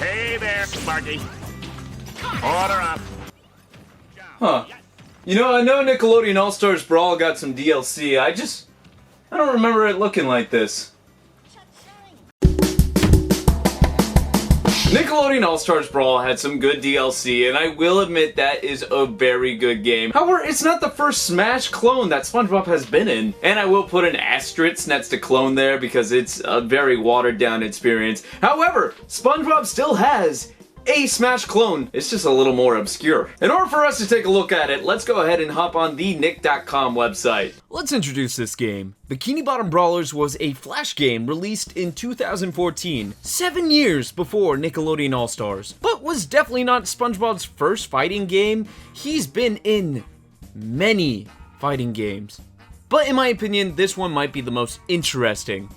Hey there, Sparky. Order up. Huh. You know, I know Nickelodeon All-Stars Brawl got some DLC. I don't remember it looking like this. Nickelodeon All-Stars Brawl had some good DLC, and I will admit that is a very good game. However, it's not the first Smash clone that SpongeBob has been in, and I will put an asterisk next to clone there because it's a very watered-down experience. However, SpongeBob still has a Smash clone. It's just a little more obscure. In order for us to take a look at it, let's go ahead and hop on the nick.com website. Let's introduce this game. Bikini Bottom Brawlers was a Flash game released in 2014, 7 years before Nickelodeon All-Stars, but was definitely not SpongeBob's first fighting game. He's been in many fighting games, but in my opinion, this one might be the most interesting.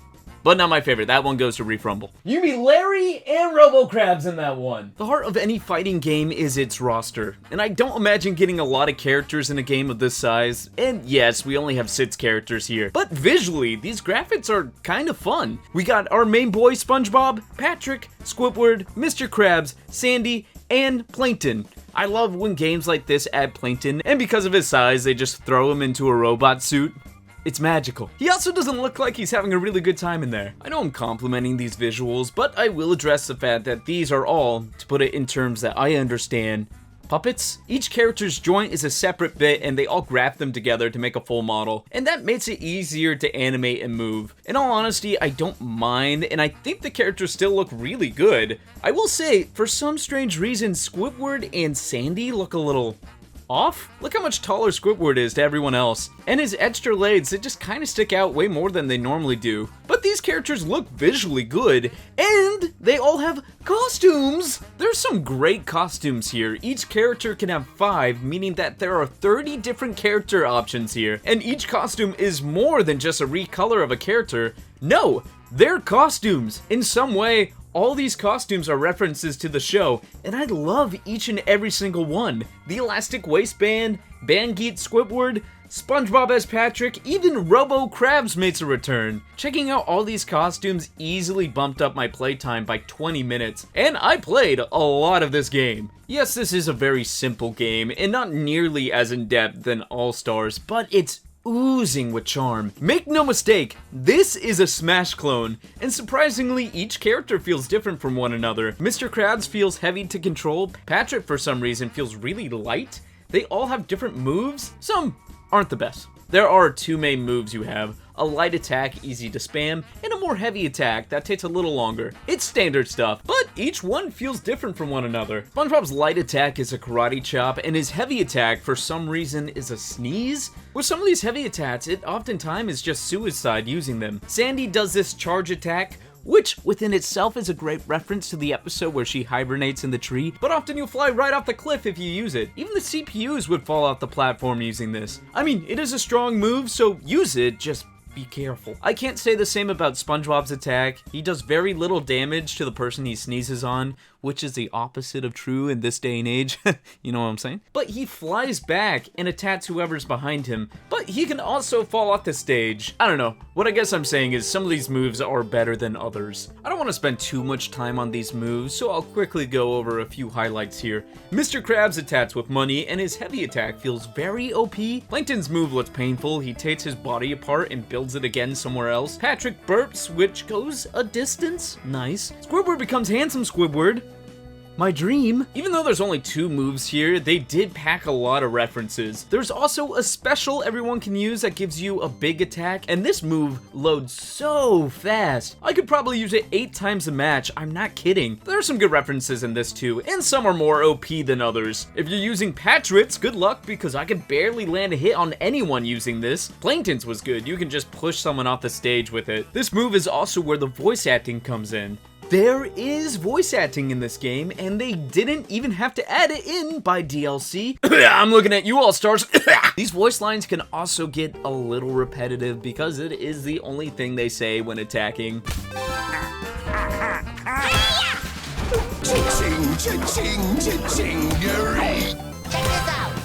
But not my favorite. That one goes to Reef Rumble. You meet Larry and Robo-Crabs in that one. The heart of any fighting game is its roster, and I don't imagine getting a lot of characters in a game of this size. And yes, we only have 6 characters here, but visually, these graphics are kind of fun. We got our main boy SpongeBob, Patrick, Squidward, Mr. Krabs, Sandy, and Plankton. I love when games like this add Plankton, and because of his size, they just throw him into a robot suit. It's magical. He also doesn't look like he's having a really good time in there. I know I'm complimenting these visuals, but I will address the fact that these are all, to put it in terms that I understand, puppets. Each character's joint is a separate bit and they all graft them together to make a full model, and that makes it easier to animate and move. In all honesty, I don't mind, and I think the characters still look really good. I will say, for some strange reason, Squidward and Sandy look a little off? Look how much taller Squidward is to everyone else. And his extra legs, they just kind of stick out way more than they normally do. But these characters look visually good, and they all have costumes! There's some great costumes here. Each character can have 5, meaning that there are 30 different character options here. And each costume is more than just a recolor of a character. No, they're costumes. In some way, all these costumes are references to the show, and I love each and every single one. The elastic waistband, Bangeet Squidward, SpongeBob as Patrick, even Robo-Crabs makes a return. Checking out all these costumes easily bumped up my playtime by 20 minutes, and I played a lot of this game. Yes, this is a very simple game, and not nearly as in-depth than All-Stars, but it's oozing with charm. Make no mistake, this is a Smash clone, and surprisingly, each character feels different from one another. Mr. Krabs feels heavy to control, Patrick for some reason feels really light. They all have different moves, some aren't the best. There are 2 main moves you have, a light attack easy to spam, and a more heavy attack that takes a little longer. It's standard stuff, but each one feels different from one another. SpongeBob's light attack is a karate chop, and his heavy attack for some reason is a sneeze. With some of these heavy attacks, it oftentimes is just suicide using them. Sandy does this charge attack, which within itself is a great reference to the episode where she hibernates in the tree, but often you'll fly right off the cliff if you use it. Even the CPUs would fall off the platform using this. I mean, it is a strong move, so use it, just be careful. I can't say the same about SpongeBob's attack. He does very little damage to the person he sneezes on, which is the opposite of true in this day and age. You know what I'm saying? But he flies back and attacks whoever's behind him, but he can also fall off the stage. I don't know. What I guess I'm saying is some of these moves are better than others. I don't want to spend too much time on these moves, so I'll quickly go over a few highlights here. Mr. Krabs attacks with money, and his heavy attack feels very OP. Plankton's move looks painful. He takes his body apart and builds it again somewhere else. Patrick burps, which goes a distance. Nice. Squidward becomes Handsome Squidward. My dream. Even though there's only 2 moves here, they did pack a lot of references. There's also a special everyone can use that gives you a big attack, and this move loads so fast. I could probably use it 8 times a match, I'm not kidding. There are some good references in this too, and some are more OP than others. If you're using Patrick's, good luck because I could barely land a hit on anyone using this. Plankton's was good, you can just push someone off the stage with it. This move is also where the voice acting comes in. There is voice acting in this game, and they didn't even have to add it in by DLC. I'm looking at you, All-Stars. These voice lines can also get a little repetitive because it is the only thing they say when attacking. Cha-ching, cha-ching, cha-chingery. Check this out.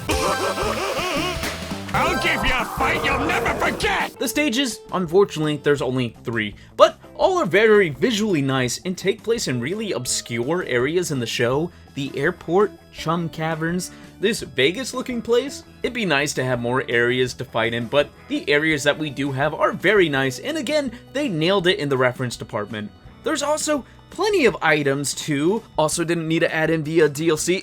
I'll give you a fight you'll never forget! The stages, unfortunately, there's only 3, but All are very visually nice and take place in really obscure areas in the show. The airport, Chum Caverns, this Vegas-looking place. It'd be nice to have more areas to fight in, but the areas that we do have are very nice, and again, they nailed it in the reference department. There's also plenty of items too. Also didn't need to add in via DLC.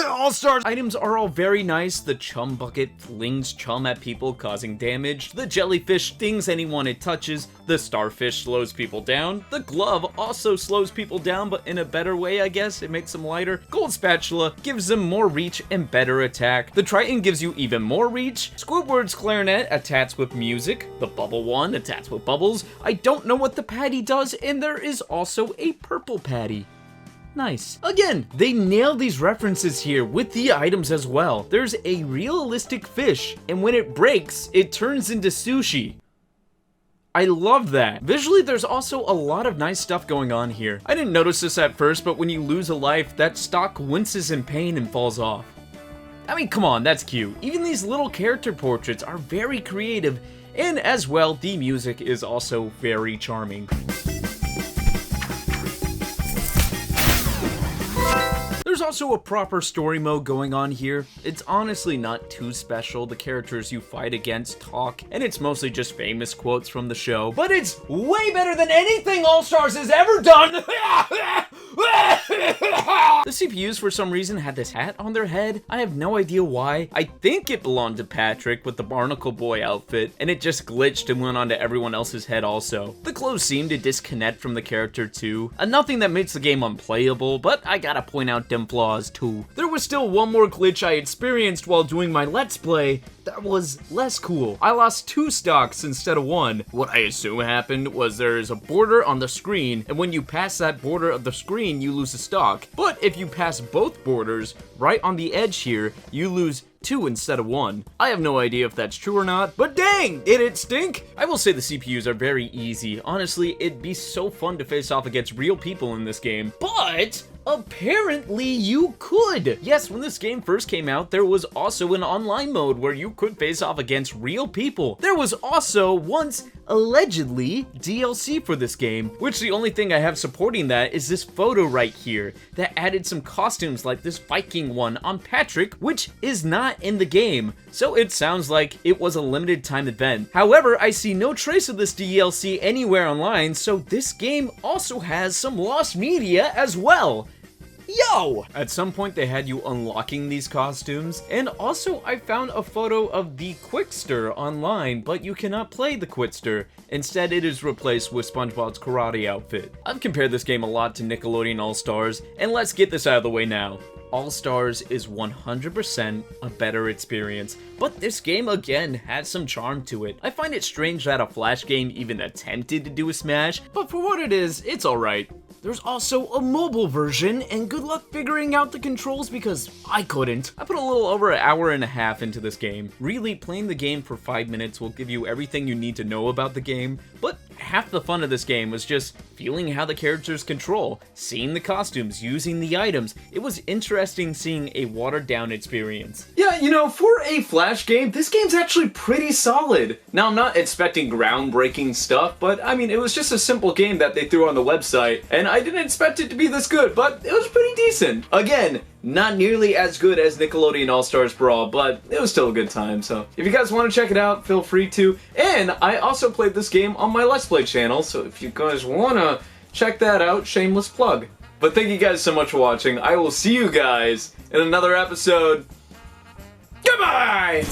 All-Stars items are all very nice. The chum bucket flings chum at people, causing damage. The jellyfish stings anyone it touches. The starfish slows people down. The glove also slows people down, but in a better way, I guess. It makes them lighter. Gold spatula gives them more reach and better attack. The Triton gives you even more reach. Squidward's clarinet attacks with music. The bubble one attacks with bubbles. I don't know what the patty does, and there is also a purple patty. Nice. Again, they nailed these references here with the items as well. There's a realistic fish, and when it breaks, it turns into sushi. I love that. Visually, there's also a lot of nice stuff going on here. I didn't notice this at first, but when you lose a life, that stock winces in pain and falls off. I mean, come on, that's cute. Even these little character portraits are very creative, and as well, the music is also very charming. There's also a proper story mode going on here. It's honestly not too special. The characters you fight against talk, and it's mostly just famous quotes from the show. But it's way better than anything All-Stars has ever done! The CPUs for some reason had this hat on their head. I have no idea why. I think it belonged to Patrick with the Barnacle Boy outfit, and it just glitched and went onto everyone else's head also. The clothes seem to disconnect from the character too. Nothing that makes the game unplayable, but I gotta point out them flaws too. There was still one more glitch I experienced while doing my Let's Play that was less cool. I lost 2 stocks instead of 1. What I assume happened was there is a border on the screen, and when you pass that border of the screen, you lose a stock. But if you pass both borders, right on the edge here, you lose 2 instead of 1. I have no idea if that's true or not, but dang, did it stink? I will say the CPUs are very easy. Honestly, it'd be so fun to face off against real people in this game, but apparently you could. Yes, when this game first came out, there was also an online mode where you could face off against real people. There was also once allegedly DLC for this game, which the only thing I have supporting that is this photo right here that added some costumes like this Viking one on Patrick, which is not in the game. So it sounds like it was a limited time event. However, I see no trace of this DLC anywhere online, so this game also has some lost media as well. Yo! At some point they had you unlocking these costumes, and also I found a photo of the Quickster online, but you cannot play the Quickster. Instead, it is replaced with SpongeBob's karate outfit. I've compared this game a lot to Nickelodeon All-Stars, and let's get this out of the way now. All-Stars is 100% a better experience, but this game again has some charm to it. I find it strange that a Flash game even attempted to do a Smash, but for what it is, it's alright. There's also a mobile version, and good luck figuring out the controls because I couldn't. I put a little over an hour and a half into this game. Really, playing the game for 5 minutes will give you everything you need to know about the game, but half the fun of this game was just feeling how the characters control, seeing the costumes, using the items. It was interesting seeing a watered down experience. Yeah, you know, for a Flash game, this game's actually pretty solid. Now, I'm not expecting groundbreaking stuff, but I mean, it was just a simple game that they threw on the website, and I didn't expect it to be this good, but it was pretty decent. Again, not nearly as good as Nickelodeon All-Stars Brawl, but it was still a good time, so if you guys want to check it out, feel free to. And I also played this game on my Let's Play channel, so if you guys want to check that out, shameless plug. But thank you guys so much for watching. I will see you guys in another episode. Goodbye!